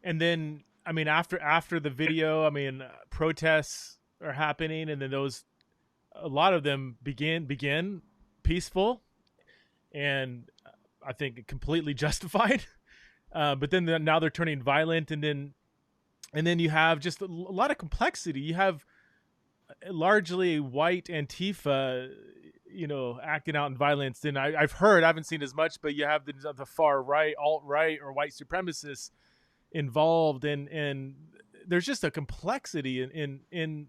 and then I mean after the video, I mean protests are happening, and then those a lot of them begin peaceful and I think completely justified. But then now they're turning violent, and then you have just a lot of complexity. You have largely white Antifa, acting out in violence. And I've heard, I haven't seen as much, but you have the far right, alt right, or white supremacists involved, and there's just a complexity in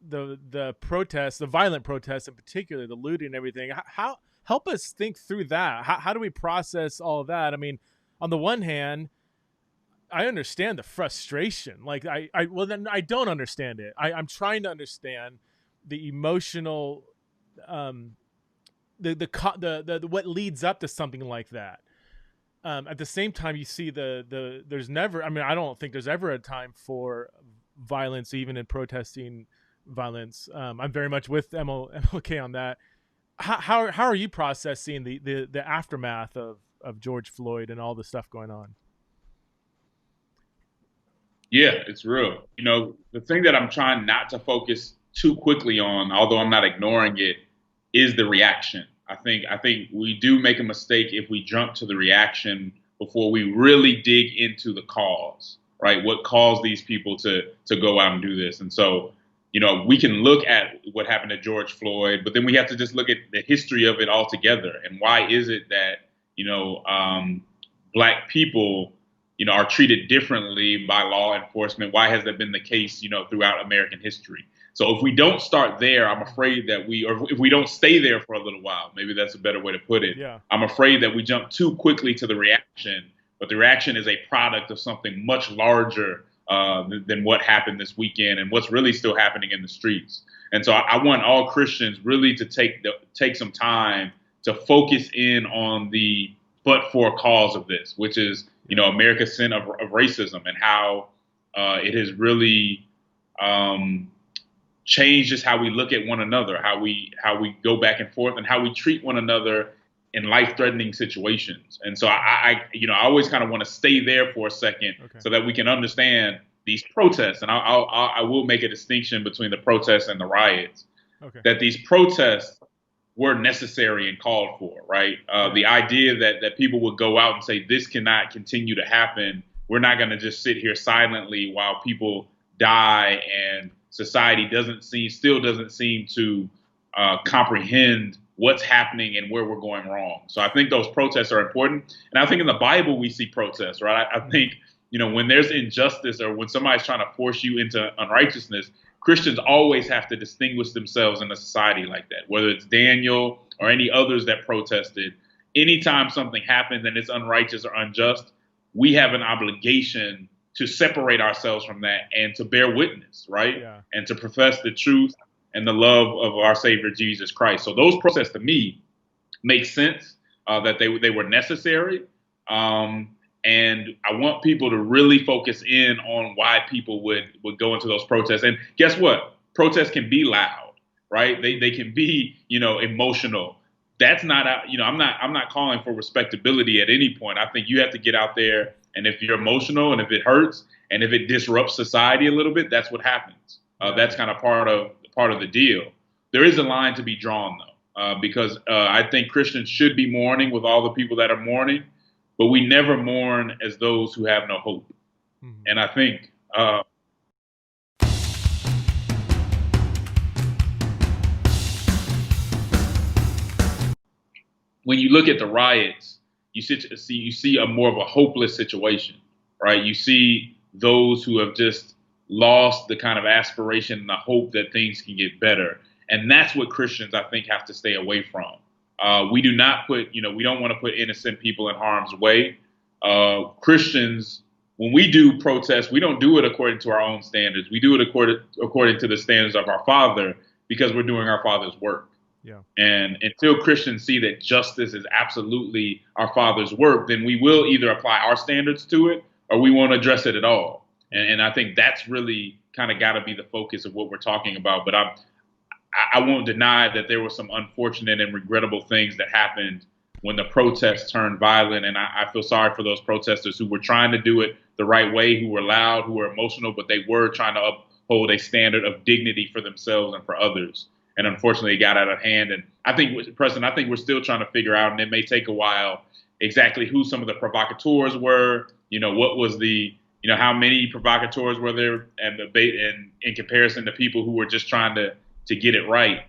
the protests, the violent protests in particular, the looting and everything. How help us think through that? How do we process all of that? I mean, on the one hand, I understand the frustration. Like well then I don't understand it. I'm trying to understand the emotional, the what leads up to something like that. At the same time, you see there's never. I mean, I don't think there's ever a time for violence, even in protesting violence. I'm very much with MLK on that. How are you processing the aftermath of George Floyd and all the stuff going on? Yeah, it's real. The thing that I'm trying not to focus too quickly on, although I'm not ignoring it, is the reaction. I think we do make a mistake if we jump to the reaction before we really dig into the cause, right? What caused these people to go out and do this? And so, we can look at what happened to George Floyd, but then we have to just look at the history of it altogether. And why is it that, black people are treated differently by law enforcement? Why has that been the case, throughout American history? So if we don't start there, I'm afraid that or if we don't stay there for a little while, maybe that's a better way to put it. Yeah. I'm afraid that we jump too quickly to the reaction, but the reaction is a product of something much larger than what happened this weekend and what's really still happening in the streets. And so I want all Christians really to take some time to focus in on the but-for cause of this, which is America's sin of racism, and how it has really changed just how we look at one another, how we go back and forth, and how we treat one another in life-threatening situations. And so I always kind of want to stay there for a second, Okay. so that we can understand these protests. And I will make a distinction between the protests and the riots. Okay. That these protests were necessary and called for, right? The idea that people would go out and say, this cannot continue to happen. We're not going to just sit here silently while people die and society still doesn't seem to comprehend what's happening and where we're going wrong. So I think those protests are important. And I think in the Bible, we see protests, right? I think, when there's injustice or when somebody's trying to force you into unrighteousness, Christians always have to distinguish themselves in a society like that, whether it's Daniel or any others that protested. Anytime something happens and it's unrighteous or unjust, we have an obligation to separate ourselves from that and to bear witness, right? Yeah. And to profess the truth and the love of our Savior, Jesus Christ. So those protests to me make sense, that they were necessary. And I want people to really focus in on why people would go into those protests. And guess what? Protests can be loud, right? They can be, emotional. That's not, I'm not calling for respectability at any point. I think you have to get out there, and if you're emotional and if it hurts and if it disrupts society a little bit, that's what happens. That's kind of part of the deal. There is a line to be drawn, though, because I think Christians should be mourning with all the people that are mourning, but we never mourn as those who have no hope. Mm-hmm. And I think when you look at the riots, you see a more of a hopeless situation, right? You see those who have just lost the kind of aspiration and the hope that things can get better. And that's what Christians, I think, have to stay away from. We do not we don't want to put innocent people in harm's way. Christians, when we do protest, we don't do it according to our own standards. We do it according to the standards of our Father, because we're doing our Father's work. Yeah. And until Christians see that justice is absolutely our Father's work, then we will either apply our standards to it or we won't address it at all. And I think that's really kind of got to be the focus of what we're talking about. But I won't deny that there were some unfortunate and regrettable things that happened when the protests turned violent. And I feel sorry for those protesters who were trying to do it the right way, who were loud, who were emotional, but they were trying to uphold a standard of dignity for themselves and for others. And unfortunately, it got out of hand. And I think, Preston, I think we're still trying to figure out, and it may take a while, exactly who some of the provocateurs were. What was the, how many provocateurs were there, and in comparison to people who were just trying to get it right.